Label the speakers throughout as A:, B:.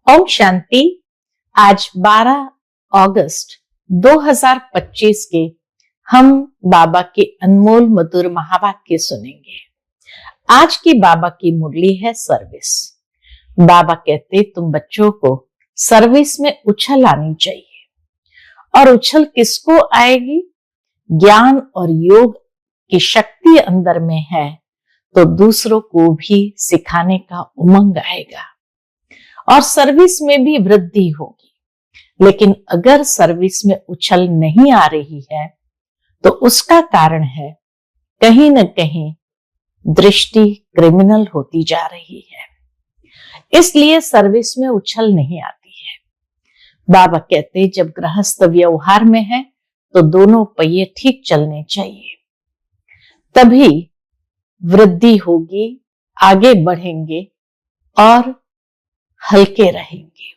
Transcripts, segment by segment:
A: ओम शांति। आज 12 अगस्त 2025 के हम बाबा के अनमोल मधुर महावाक्य सुनेंगे। आज की बाबा की मुरली है सर्विस। बाबा कहते तुम बच्चों को सर्विस में उछल आनी चाहिए। और उछल किसको आएगी? ज्ञान और योग की शक्ति अंदर में है तो दूसरों को भी सिखाने का उमंग आएगा और सर्विस में भी वृद्धि होगी। लेकिन अगर सर्विस में उछल नहीं आ रही है तो उसका कारण है कहीं न कहीं दृष्टि क्रिमिनल होती जा रही है, इसलिए सर्विस में उछल नहीं आती है। बाबा कहते जब गृहस्थ व्यवहार में है तो दोनों पहिए ठीक चलने चाहिए, तभी वृद्धि होगी, आगे बढ़ेंगे और हल्के रहेंगे।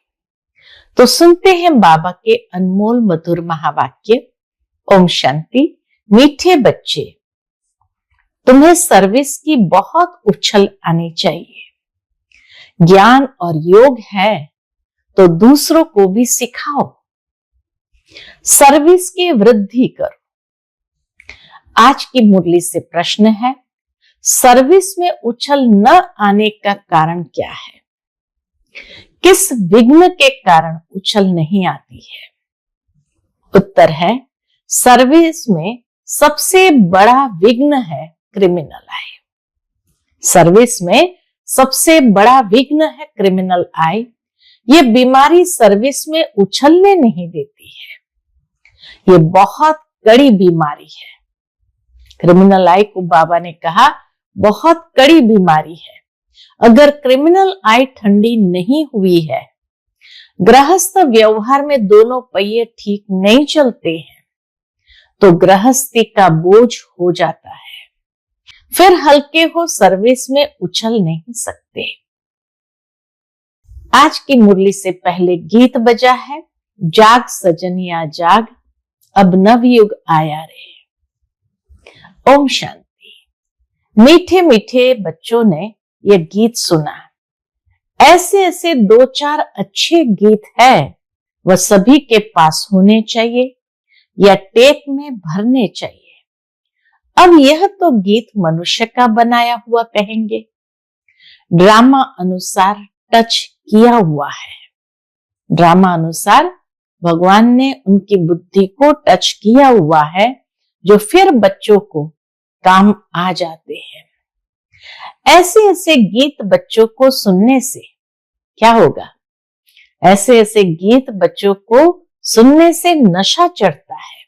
A: तो सुनते हैं बाबा के अनमोल मधुर महावाक्य। ओम शांति। मीठे बच्चे, तुम्हें सर्विस की बहुत उछल आनी चाहिए। ज्ञान और योग है तो दूसरों को भी सिखाओ, सर्विस की वृद्धि करो। आज की मुरली से प्रश्न है, सर्विस में उछल न आने का कारण क्या है? किस विघ्न के कारण उछल नहीं आती है? उत्तर है, सर्विस में सबसे बड़ा विघ्न है क्रिमिनल आई। सर्विस में सबसे बड़ा विघ्न है क्रिमिनल आई। ये बीमारी सर्विस में उछलने नहीं देती है। ये बहुत कड़ी बीमारी है। क्रिमिनल आई को बाबा ने कहा बहुत कड़ी बीमारी है। अगर क्रिमिनल आई ठंडी नहीं हुई है, गृहस्थ व्यवहार में दोनों पहिए ठीक नहीं चलते हैं, तो गृहस्थी का बोझ हो जाता है। फिर हल्के हो सर्विस में उछल नहीं सकते। आज की मुरली से पहले गीत बजा है, जाग सजनिया जाग, अब नवयुग आया रे। ओम शांति। मीठे मीठे बच्चों ने यह गीत सुना। ऐसे ऐसे 2-4 अच्छे गीत है, वह सभी के पास होने चाहिए या टेप में भरने चाहिए। अब यह तो गीत मनुष्य का बनाया हुआ कहेंगे, ड्रामा अनुसार टच किया हुआ है। ड्रामा अनुसार भगवान ने उनकी बुद्धि को टच किया हुआ है, जो फिर बच्चों को काम आ जाते हैं। ऐसे ऐसे गीत बच्चों को सुनने से क्या होगा? ऐसे ऐसे गीत बच्चों को सुनने से नशा चढ़ता है।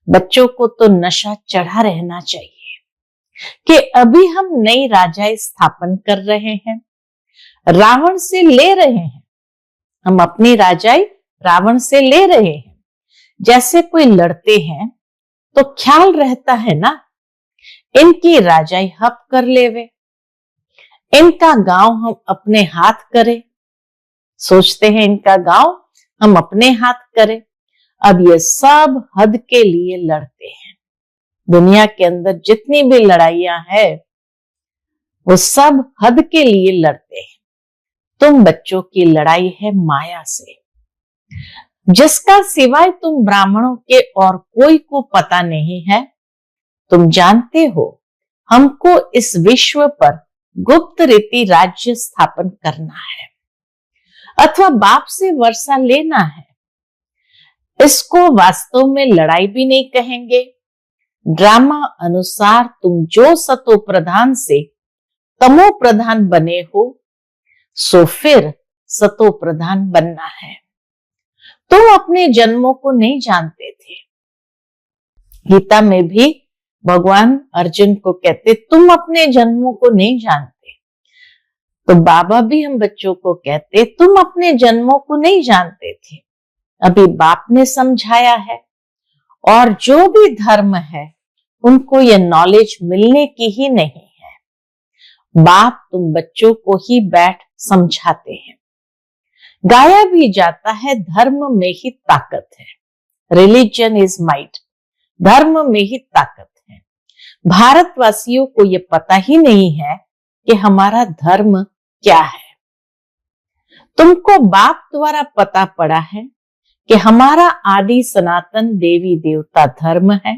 A: बच्चों को तो नशा चढ़ा रहना चाहिए कि अभी हम नई राजाई स्थापन कर रहे हैं, रावण से ले रहे हैं। हम अपनी राजाई रावण से ले रहे हैं। जैसे कोई लड़ते हैं तो ख्याल रहता है ना, इनकी राजाई हप कर लेवे, इनका गांव हम अपने हाथ करें। सोचते हैं इनका गांव हम अपने हाथ करें। अब ये सब हद के लिए लड़ते हैं। दुनिया के अंदर जितनी भी लड़ाइयां हैं वो सब हद के लिए लड़ते हैं। तुम बच्चों की लड़ाई है माया से, जिसका सिवाय तुम ब्राह्मणों के और कोई को पता नहीं है। तुम जानते हो हमको इस विश्व पर गुप्त रीति राज्य स्थापन करना है अथवा बाप से वर्षा लेना है। इसको वास्तव में लड़ाई भी नहीं कहेंगे। ड्रामा अनुसार तुम जो सतो प्रधान से तमो प्रधान बने हो, सो फिर सतो प्रधान बनना है। तुम अपने जन्मों को नहीं जानते थे। गीता में भी भगवान अर्जुन को कहते तुम अपने जन्मों को नहीं जानते। तो बाबा भी हम बच्चों को कहते तुम अपने जन्मों को नहीं जानते थे, अभी बाप ने समझाया है। और जो भी धर्म है उनको यह नॉलेज मिलने की ही नहीं है। बाप तुम बच्चों को ही बैठ समझाते हैं। गाया भी जाता है, धर्म में ही ताकत है। Religion is might. धर्म में ही ताकत है। भारतवासियों को यह पता ही नहीं है कि हमारा धर्म क्या है। तुमको बाप द्वारा पता पड़ा है कि हमारा आदि सनातन देवी देवता धर्म है।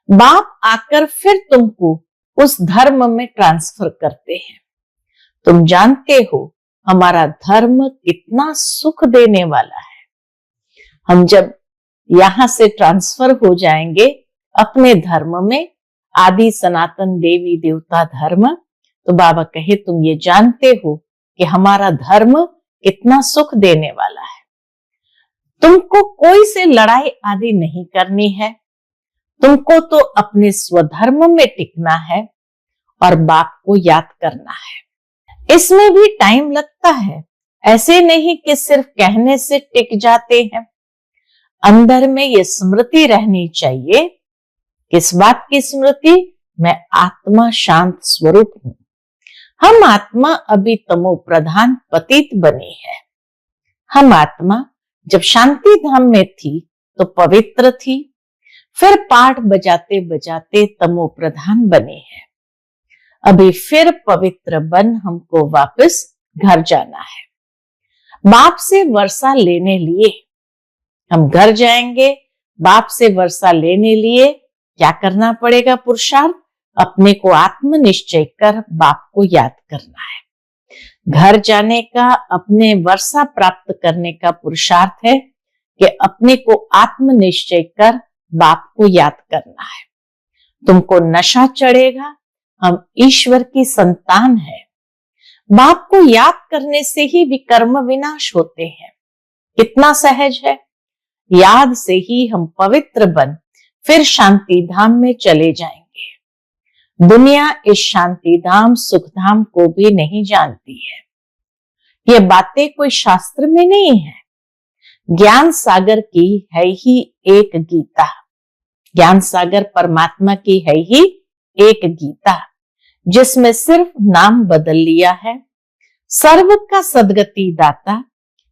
A: बाप आकर फिर तुमको उस धर्म में ट्रांसफर करते हैं। तुम जानते हो हमारा धर्म कितना सुख देने वाला है। हम जब यहां से ट्रांसफर हो जाएंगे अपने धर्म में, आदि सनातन देवी देवता धर्म, तो बाबा कहे तुम ये जानते हो कि हमारा धर्म कितना सुख देने वाला है। तुमको कोई से लड़ाई आदि नहीं करनी है। तुमको तो अपने स्वधर्म में टिकना है और बाप को याद करना है। इसमें भी टाइम लगता है, ऐसे नहीं कि सिर्फ कहने से टिक जाते हैं। अंदर में ये स्मृति रहनी चाहिए। किस बात की स्मृति? मैं आत्मा शांत स्वरूप हूं। हम आत्मा अभी तमो प्रधान पतित बनी है। हम आत्मा जब शांति धाम में थी तो पवित्र थी, फिर पाठ बजाते बजाते तमो प्रधान बनी है। अभी फिर पवित्र बन हमको वापस घर जाना है। बाप से वर्षा लेने लिए हम घर जाएंगे। बाप से वर्षा लेने लिए क्या करना पड़ेगा? पुरुषार्थ, अपने को आत्मनिश्चय कर बाप को याद करना है। घर जाने का, अपने वर्षा प्राप्त करने का पुरुषार्थ है कि अपने को आत्मनिश्चय कर बाप को याद करना है। तुमको नशा चढ़ेगा, हम ईश्वर की संतान है। बाप को याद करने से ही विकर्म विनाश होते हैं। कितना सहज है। याद से ही हम पवित्र बन फिर शांति धाम में चले जाएंगे। दुनिया इस शांति धाम सुख धाम को भी नहीं जानती है। ये बातें कोई शास्त्र में नहीं है। ज्ञान सागर की है ही एक गीता। ज्ञान सागर परमात्मा की है ही एक गीता, जिसमें सिर्फ नाम बदल लिया है। सर्व का सदगति दाता,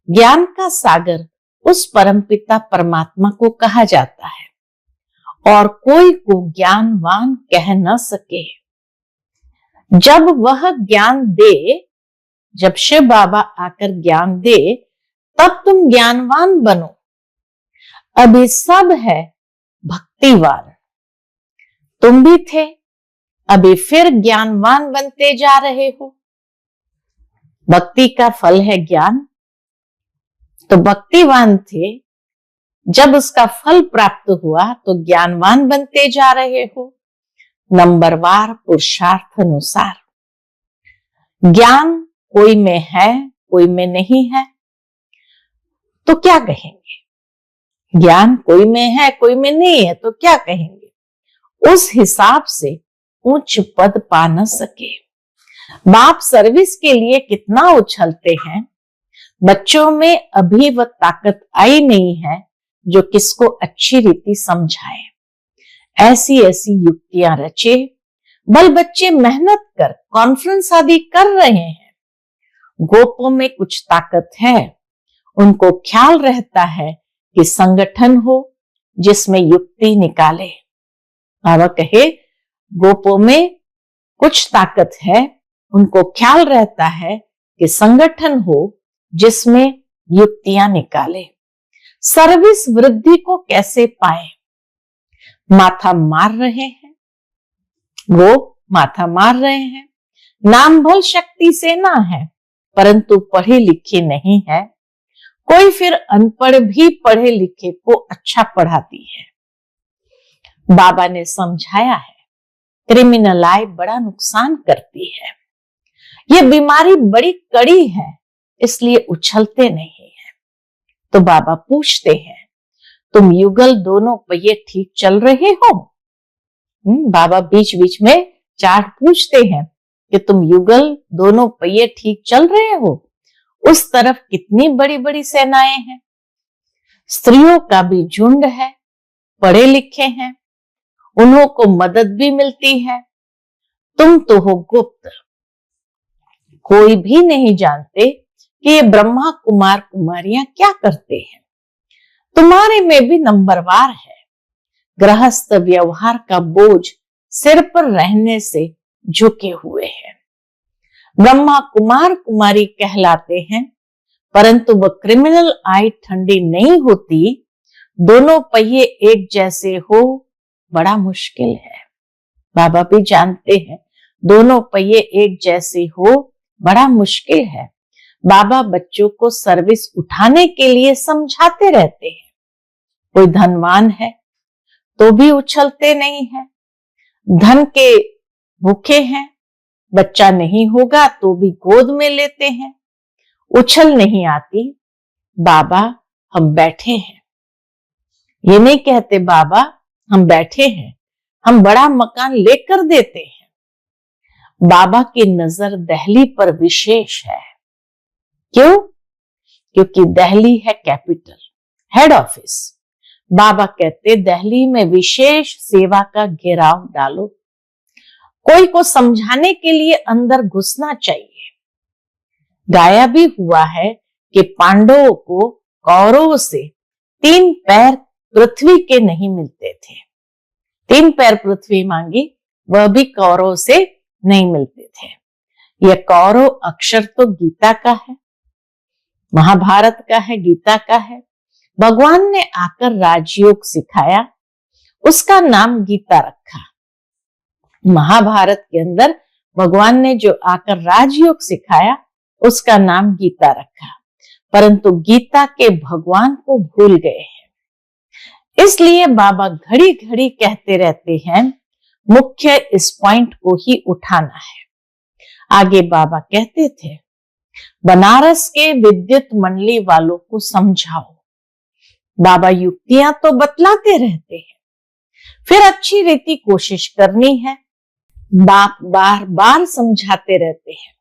A: ज्ञान का सागर उस परमपिता परमात्मा को कहा जाता है और कोई को ज्ञानवान कह न सके। जब वह ज्ञान दे, जब शिव बाबा आकर ज्ञान दे, तब तुम ज्ञानवान बनो। अभी सब है भक्तिवान। तुम भी थे, अभी फिर ज्ञानवान बनते जा रहे हो। भक्ति का फल है ज्ञान। तो भक्तिवान थे, जब उसका फल प्राप्त हुआ तो ज्ञानवान बनते जा रहे हो। नंबरवार पुरुषार्थ अनुसार। ज्ञान कोई में है, कोई में नहीं है, तो क्या कहेंगे? ज्ञान कोई में है, कोई में नहीं है, तो क्या कहेंगे? उस हिसाब से उच्च पद पा न सके। बाप सर्विस के लिए कितना उछलते हैं। बच्चों में अभी वह ताकत आई नहीं है जो किसको अच्छी रीति समझाए। ऐसी ऐसी युक्तियां रचे। बल बच्चे मेहनत कर कॉन्फ्रेंस आदि कर रहे हैं। गोपों में कुछ ताकत है। उनको ख्याल रहता है कि संगठन हो जिसमें युक्ति निकाले। बाबा कहे गोपों में कुछ ताकत है। उनको ख्याल रहता है कि संगठन हो जिसमें युक्तियां निकाले। सर्विस वृद्धि को कैसे पाए? माथा मार रहे हैं, वो माथा मार रहे हैं। नाम भल शक्ति से ना है, परंतु पढ़े लिखे नहीं है। कोई फिर अनपढ़ भी पढ़े लिखे को अच्छा पढ़ाती है। बाबा ने समझाया है, क्रिमिनल आई बड़ा नुकसान करती है। ये बीमारी बड़ी कड़ी है, इसलिए उछलते नहीं है। तो बाबा पूछते हैं, तुम युगल दोनों पहिए ठीक चल रहे हो? बाबा बीच बीच में चार्ट पूछते हैं कि तुम युगल दोनों पहिए ठीक चल रहे हो? उस तरफ कितनी बड़ी बड़ी सेनाएं हैं। स्त्रियों का भी झुंड है, पढ़े लिखे हैं, उन्हों को मदद भी मिलती है। तुम तो हो गुप्त, कोई भी नहीं जानते कि ये ब्रह्मा कुमार कुमारियां क्या करते हैं। तुम्हारे में भी नंबरवार है। गृहस्थ व्यवहार का बोझ सिर पर रहने से झुके हुए हैं। ब्रह्मा कुमार कुमारी कहलाते हैं परंतु वह क्रिमिनल आई ठंडी नहीं होती। दोनों पहिए एक जैसे हो बड़ा मुश्किल है। बाबा भी जानते हैं दोनों पहिए एक जैसे हो बड़ा मुश्किल है। बाबा बच्चों को सर्विस उठाने के लिए समझाते रहते हैं। कोई धनवान है तो भी उछलते नहीं है, धन के भूखे हैं, बच्चा नहीं होगा तो भी गोद में लेते हैं। उछल नहीं आती, बाबा हम बैठे हैं। ये नहीं कहते बाबा हम बैठे हैं, हम बड़ा मकान लेकर देते हैं। बाबा की नजर दिल्ली पर विशेष है। क्यों? क्योंकि दिल्ली है कैपिटल, हेड ऑफिस। बाबा कहते दिल्ली में विशेष सेवा का घेराव डालो। कोई को समझाने के लिए अंदर घुसना चाहिए। गाया भी हुआ है कि पांडवों को कौरवों से 3 पैर पृथ्वी के नहीं मिलते थे। 3 पैर पृथ्वी मांगी, वह भी कौरव से नहीं मिलते थे। यह कौरव अक्षर तो गीता का है, महाभारत का है, गीता का है। भगवान ने आकर राजयोग सिखाया, उसका नाम गीता रखा। महाभारत के अंदर भगवान ने जो आकर राजयोग सिखाया उसका नाम गीता रखा, परंतु गीता के भगवान को भूल गए हैं। इसलिए बाबा घड़ी घड़ी कहते रहते हैं मुख्य इस पॉइंट को ही उठाना है। आगे बाबा कहते थे बनारस के विद्युत मंडली वालों को समझाओ। बाबा युक्तियां तो बतलाते रहते हैं, फिर अच्छी रीति कोशिश करनी है। बाप बार बार समझाते रहते हैं।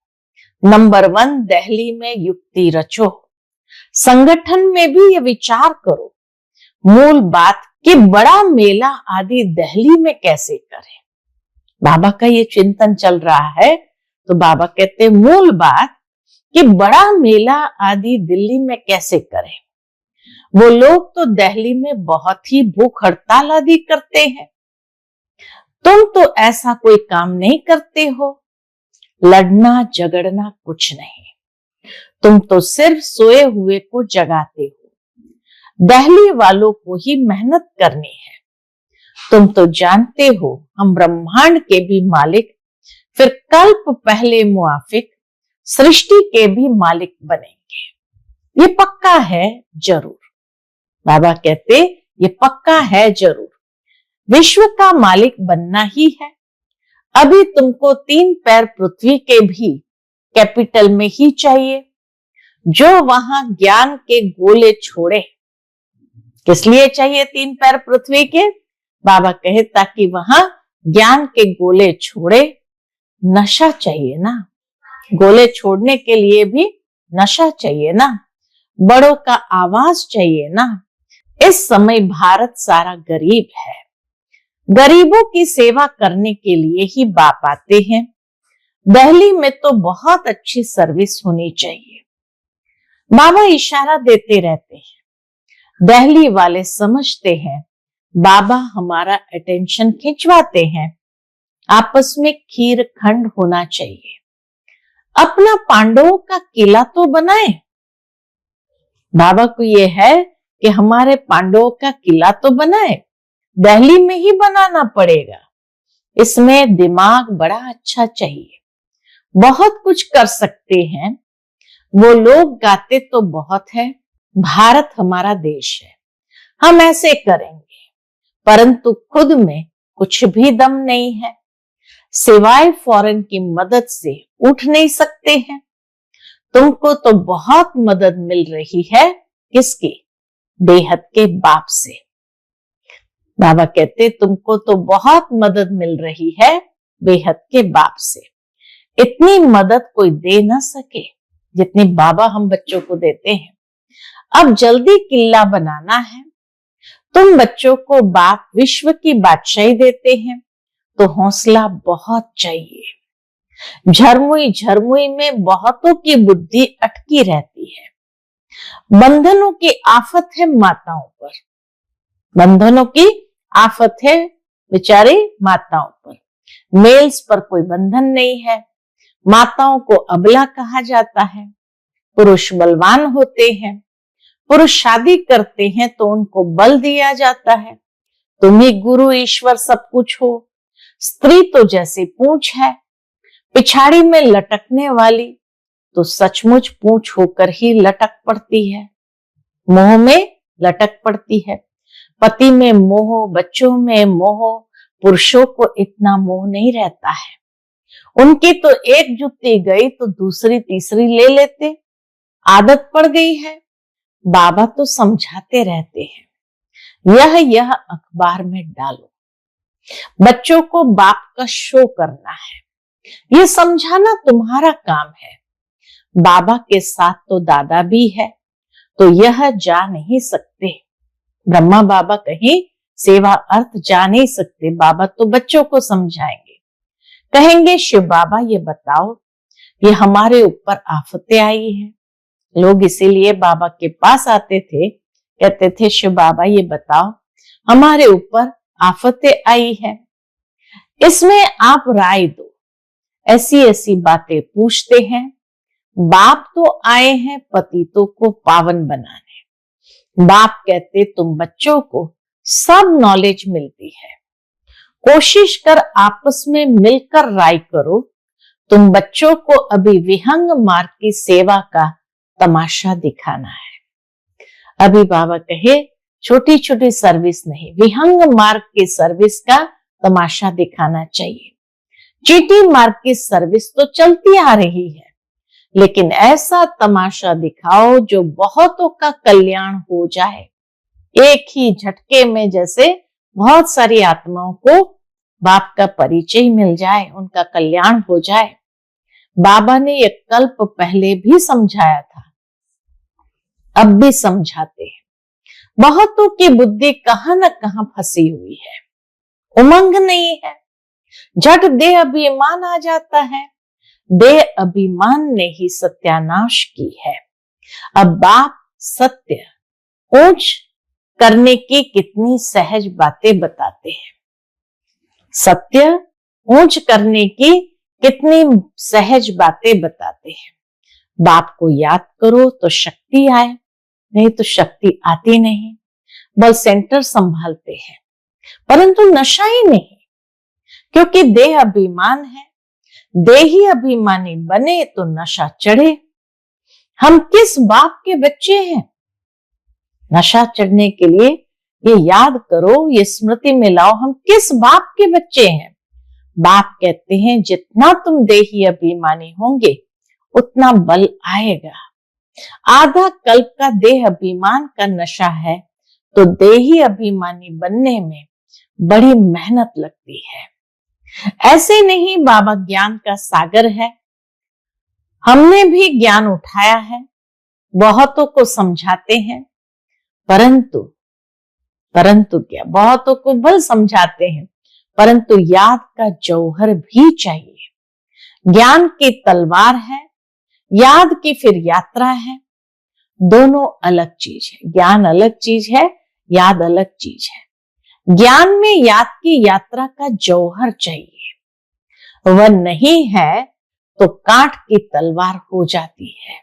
A: नंबर 1 दिल्ली में युक्ति रचो, संगठन में भी ये विचार करो मूल बात कि बड़ा मेला आदि दिल्ली में कैसे करें। बाबा का ये चिंतन चल रहा है, तो बाबा कहते मूल बात कि बड़ा मेला आदि दिल्ली में कैसे करें। वो लोग तो दिल्ली में बहुत ही भूख हड़ताल आदि करते हैं, तुम तो ऐसा कोई काम नहीं करते हो। लड़ना झगड़ना कुछ नहीं, तुम तो सिर्फ सोए हुए को जगाते हो। दिल्ली वालों को ही मेहनत करनी है। तुम तो जानते हो हम ब्रह्मांड के भी मालिक, फिर कल्प पहले मुआफिक सृष्टि के भी मालिक बनेंगे। ये पक्का है जरूर। बाबा कहते ये पक्का है जरूर, विश्व का मालिक बनना ही है। अभी तुमको 3 पैर पृथ्वी के भी कैपिटल में ही चाहिए, जो वहां ज्ञान के गोले छोड़े। किस लिए चाहिए 3 पैर पृथ्वी के? बाबा कहे ताकि वहां ज्ञान के गोले छोड़े। नशा चाहिए ना, गोले छोड़ने के लिए भी नशा चाहिए ना, बड़ों का आवाज चाहिए ना। इस समय भारत सारा गरीब है, गरीबों की सेवा करने के लिए ही बाप आते हैं। दिल्ली में तो बहुत अच्छी सर्विस होनी चाहिए। बाबा इशारा देते रहते हैं, दिल्ली वाले समझते हैं बाबा हमारा अटेंशन खिंचवाते हैं। आपस में खीर खंड होना चाहिए। अपना पांडवों का किला तो बनाए। बाबा को ये है कि हमारे पांडवों का किला तो बनाए, दिल्ली में ही बनाना पड़ेगा। इसमें दिमाग बड़ा अच्छा चाहिए, बहुत कुछ कर सकते हैं। वो लोग गाते तो बहुत है, भारत हमारा देश है, हम ऐसे करेंगे, परंतु खुद में कुछ भी दम नहीं है। सिवाय फॉरेन की मदद से उठ नहीं सकते हैं। तुमको तो बहुत मदद मिल रही है, किसकी? बेहद के बाप से। बाबा कहते तुमको तो बहुत मदद मिल रही है बेहद के बाप से। इतनी मदद कोई दे ना सके जितनी बाबा हम बच्चों को देते हैं। अब जल्दी किला बनाना है। तुम बच्चों को बाप विश्व की बादशाही देते हैं, तो हौसला बहुत चाहिए। झरमुई झरमुई में बहुतों की बुद्धि अटकी रहती है। बंधनों की आफत है माताओं पर, बंधनों की आफत है बेचारी माताओं पर। मेल्स पर कोई बंधन नहीं है, माताओं को अबला कहा जाता है। पुरुष बलवान होते हैं, पुरुष शादी करते हैं तो उनको बल दिया जाता है, तुम ही गुरु ईश्वर सब कुछ हो। स्त्री तो जैसे पूंछ है, पिछाड़ी में लटकने वाली, तो सचमुच पूंछ होकर ही लटक पड़ती है, मोह में लटक पड़ती है। पति में मोह, बच्चों में मोह, पुरुषों को इतना मोह नहीं रहता है। उनकी तो एक जुत्ती गई तो दूसरी तीसरी ले लेते, आदत पड़ गई है। बाबा तो समझाते रहते हैं, यह अखबार में डालो। बच्चों को बाप का शो करना है, ये समझाना तुम्हारा काम है। बाबा के साथ तो दादा भी है, तो यह जा नहीं सकते। ब्रह्मा बाबा कहीं सेवा अर्थ जा नहीं सकते। बाबा तो बच्चों को समझाएंगे, कहेंगे शिव बाबा ये बताओ, ये हमारे ऊपर आफतें आई हैं। लोग इसीलिए बाबा के पास आते थे, कहते थे शिव बाबा ये बताओ, हमारे ऊपर आफतें आई है, इसमें आप राय दो। ऐसी ऐसी बातें पूछते हैं। बाप तो आए हैं पतितों को पावन बनाने। बाप कहते तुम बच्चों को सब नॉलेज मिलती है, कोशिश कर आपस में मिलकर राय करो। तुम बच्चों को अभी विहंग मार्ग की सेवा का तमाशा दिखाना है। अभी बाबा कहे छोटी छोटी सर्विस नहीं, विहंग मार्ग की सर्विस का तमाशा दिखाना चाहिए। चीटी मार्ग की सर्विस तो चलती आ रही है, लेकिन ऐसा तमाशा दिखाओ जो बहुतों का कल्याण हो जाए, एक ही झटके में, जैसे बहुत सारी आत्माओं को बाप का परिचय मिल जाए, उनका कल्याण हो जाए। बाबा ने एक कल्प पहले भी समझाया था, अब भी समझाते हैं। बहुतों की बुद्धि कहां न कहां फंसी हुई है, उमंग नहीं है, झट देह अभिमान आ जाता है। देह अभिमान ने ही सत्यानाश की है। अब बाप सत्य ऊंच करने की कितनी सहज बातें बताते हैं। सत्य ऊंच करने की कितनी सहज बातें बताते हैं। बाप को याद करो तो शक्ति आए, नहीं तो शक्ति आती नहीं। बल सेंटर संभालते हैं, परंतु नशा ही नहीं, क्योंकि देह अभिमान है। देही अभिमानी बने तो नशा चढ़े। हम किस बाप के बच्चे हैं? नशा चढ़ने के लिए ये याद करो, ये स्मृति में लाओ, हम किस बाप के बच्चे हैं। बाप कहते हैं जितना तुम देही अभिमानी होंगे उतना बल आएगा। आधा कल्प का देह अभिमान का नशा है, तो देही अभिमानी बनने में बड़ी मेहनत लगती है। ऐसे नहीं, बाबा ज्ञान का सागर है, हमने भी ज्ञान उठाया है, बहुतों को समझाते हैं, परंतु क्या, बहुतों को बल समझाते हैं, परंतु याद का जौहर भी चाहिए। ज्ञान की तलवार है, याद की फिर यात्रा है, दोनों अलग चीज है। ज्ञान अलग चीज है, याद अलग चीज है। ज्ञान में याद की यात्रा का जौहर चाहिए, वह नहीं है तो कांट की तलवार हो जाती है।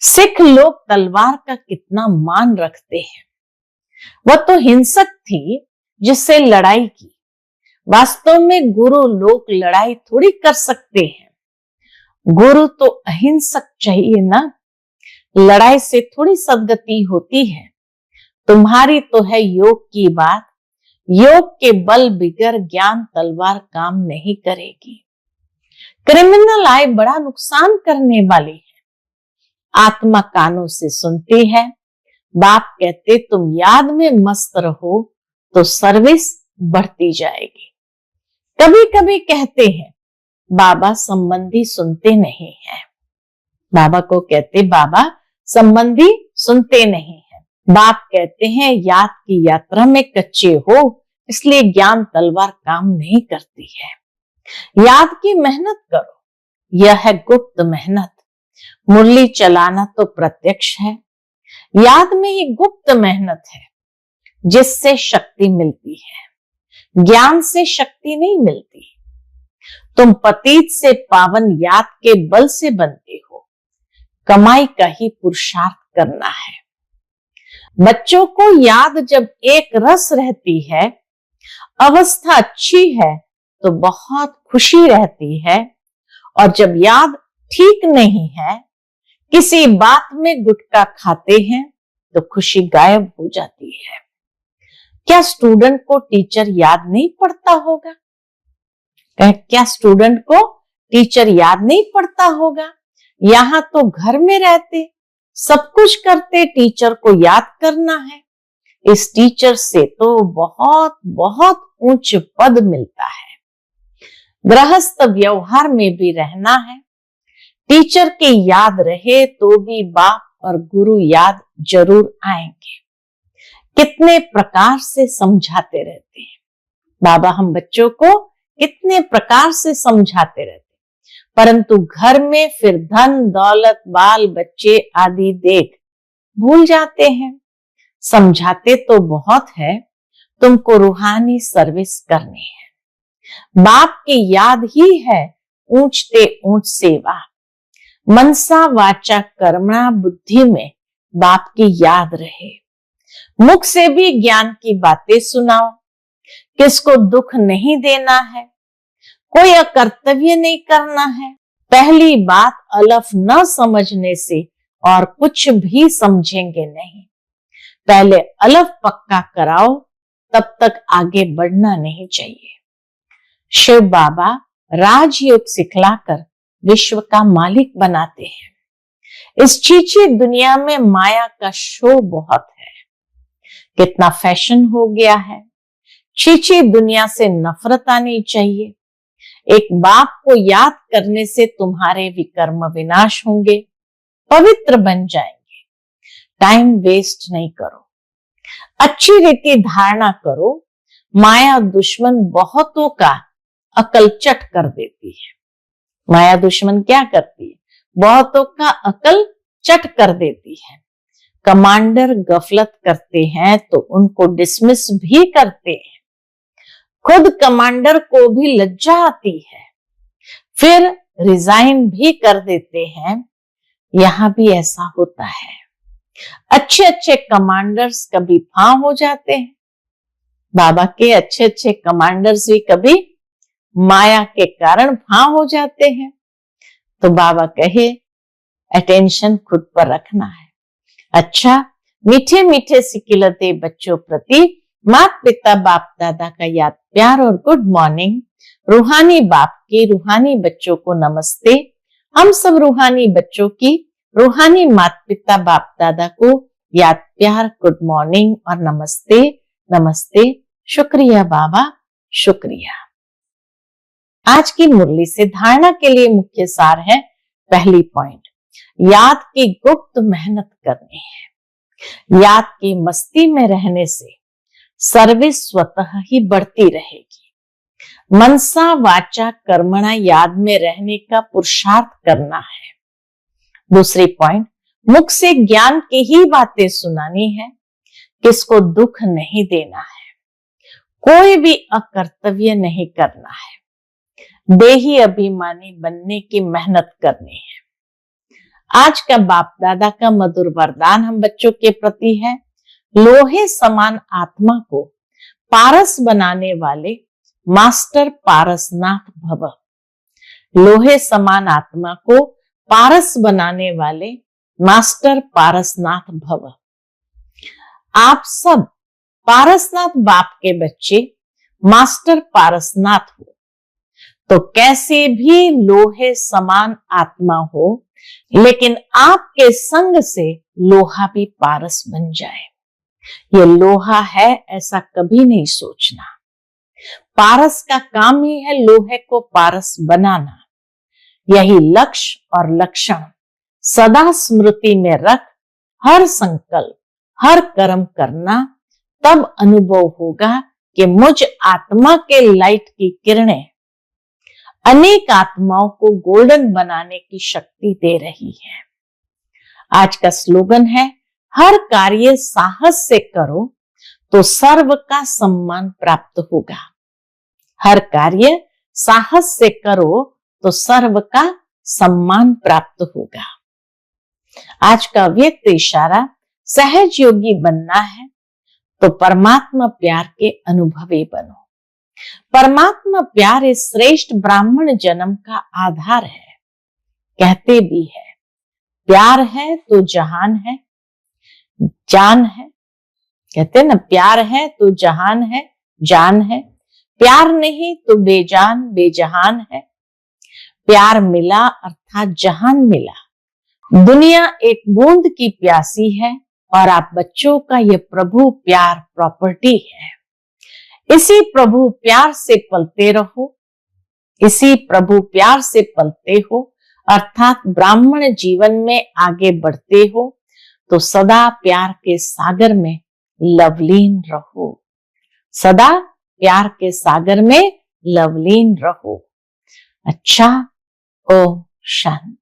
A: सिख लोग तलवार का कितना मान रखते हैं। वह तो हिंसक थी जिससे लड़ाई की। वास्तव में गुरु लोग लड़ाई थोड़ी कर सकते हैं। गुरु तो अहिंसक चाहिए ना, लड़ाई से थोड़ी सदगति होती है। तुम्हारी तो है योग की बात, योग के बल बिगर ज्ञान तलवार काम नहीं करेगी। क्रिमिनल आय बड़ा नुकसान करने वाली है। आत्मा कानों से सुनती है। बाप कहते तुम याद में मस्त रहो तो सर्विस बढ़ती जाएगी। कभी कभी कहते हैं बाबा संबंधी सुनते नहीं है। बाबा को कहते बाबा संबंधी सुनते नहीं है। बाप कहते हैं याद की यात्रा में कच्चे हो, इसलिए ज्ञान तलवार काम नहीं करती है। याद की मेहनत करो, यह है गुप्त मेहनत। मुरली चलाना तो प्रत्यक्ष है, याद में ही गुप्त मेहनत है जिससे शक्ति मिलती है। ज्ञान से शक्ति नहीं मिलती। तुम पतित से पावन याद के बल से बनते हो। कमाई का ही पुरुषार्थ करना है। बच्चों को याद जब एक रस रहती है, अवस्था अच्छी है तो बहुत खुशी रहती है, और जब याद ठीक नहीं है, किसी बात में गुटखा खाते हैं तो खुशी गायब हो जाती है। क्या स्टूडेंट को टीचर याद नहीं पड़ता होगा? क्या स्टूडेंट को टीचर याद नहीं पड़ता होगा? यहां तो घर में रहते, सब कुछ करते, टीचर को याद करना है। इस टीचर से तो बहुत बहुत ऊंच पद मिलता है। गृहस्थ व्यवहार में भी रहना है, टीचर के याद रहे तो भी बाप और गुरु याद जरूर आएंगे। कितने प्रकार से समझाते रहते हैं बाबा, हम बच्चों को कितने प्रकार से समझाते रहते हैं, परंतु घर में फिर धन दौलत बाल बच्चे आदि देख भूल जाते हैं। समझाते तो बहुत है, तुमको रूहानी सर्विस करनी है। बाप की याद ही है ऊंचते ऊंच सेवा। मनसा वाचा कर्मणा बुद्धि में बाप की याद रहे। मुख से भी ज्ञान की बातें सुनाओ। किसको दुख नहीं देना है, कोई अकर्तव्य नहीं करना है। पहली बात, अलफ न समझने से और कुछ भी समझेंगे नहीं। पहले अलफ पक्का कराओ, तब तक आगे बढ़ना नहीं चाहिए। शिव बाबा राजयोग सिखलाकर विश्व का मालिक बनाते हैं। इस चीची दुनिया में माया का शो बहुत है। कितना फैशन हो गया है। चीची दुनिया से नफरत आनी चाहिए। एक बाप को याद करने से तुम्हारे विकर्म विनाश होंगे, पवित्र बन जाएंगे। टाइम वेस्ट नहीं करो, अच्छी रीति धारणा करो। माया दुश्मन बहुतों का अकल चट कर देती है। माया दुश्मन क्या करती है? बहुतों का अकल चट कर देती है। कमांडर गफलत करते हैं तो उनको डिसमिस भी करते हैं। खुद कमांडर को भी लज्जा आती है, फिर रिजाइन भी कर देते हैं। यहां भी ऐसा होता है। अच्छे अच्छे कमांडर्स कभी फांव हो जाते हैं। बाबा के अच्छे अच्छे कमांडर्स भी कभी माया के कारण फांव हो जाते हैं। तो बाबा कहे अटेंशन खुद पर रखना है। अच्छा, मीठे मीठे सिकिलते बच्चों प्रति माता पिता बाप दादा का याद प्यार और गुड मॉर्निंग। रूहानी बाप के रूहानी बच्चों को नमस्ते। हम सब रूहानी बच्चों की रूहानी माता पिता बाप दादा को याद प्यार गुड मॉर्निंग और नमस्ते नमस्ते। शुक्रिया बाबा, शुक्रिया। आज की मुरली से धारणा के लिए मुख्य सार है। पहली पॉइंट, याद की गुप्त मेहनत करनी है। याद की मस्ती में रहने से सर्विस स्वतः ही बढ़ती रहेगी। मनसा वाचा कर्मणा याद में रहने का पुरुषार्थ करना है। दूसरी पॉइंट, मुख से ज्ञान की ही बातें सुनानी है। किसको दुख नहीं देना है, कोई भी अकर्तव्य नहीं करना है। देही अभिमानी बनने की मेहनत करनी है। आज का बाप दादा का मधुर वरदान हम बच्चों के प्रति है, लोहे समान आत्मा को पारस बनाने वाले मास्टर पारसनाथ भव। लोहे समान आत्मा को पारस बनाने वाले मास्टर पारसनाथ भव। आप सब पारसनाथ बाप के बच्चे मास्टर पारसनाथ हो, तो कैसे भी लोहे समान आत्मा हो, लेकिन आपके संग से लोहा भी पारस बन जाए। ये लोहा है ऐसा कभी नहीं सोचना। पारस का काम ही है लोहे को पारस बनाना। यही लक्ष्य और लक्षण सदा स्मृति में रख हर संकल्प हर कर्म करना, तब अनुभव होगा कि मुझ आत्मा के लाइट की किरणें अनेक आत्माओं को गोल्डन बनाने की शक्ति दे रही है। आज का स्लोगन है, हर कार्य साहस से करो तो सर्व का सम्मान प्राप्त होगा। हर कार्य साहस से करो तो सर्व का सम्मान प्राप्त होगा। आज का व्यक्त इशारा, सहज योगी बनना है तो परमात्मा प्यार के अनुभवी बनो। परमात्मा प्यार इस श्रेष्ठ ब्राह्मण जन्म का आधार है। कहते भी है, प्यार है तो जहान है, जान है। कहते ना, प्यार है तो जहान है, जान है। प्यार नहीं तो बेजान बेजहान है। प्यार मिला अर्थात जहान मिला। दुनिया एक बूंद की प्यासी है और आप बच्चों का ये प्रभु प्यार प्रॉपर्टी है। इसी प्रभु प्यार से पलते रहो, इसी प्रभु प्यार से पलते हो, अर्थात ब्राह्मण जीवन में आगे बढ़ते हो तो सदा प्यार के सागर में लवलीन रहो। सदा प्यार के सागर में लवलीन रहो। अच्छा, ओम शांति।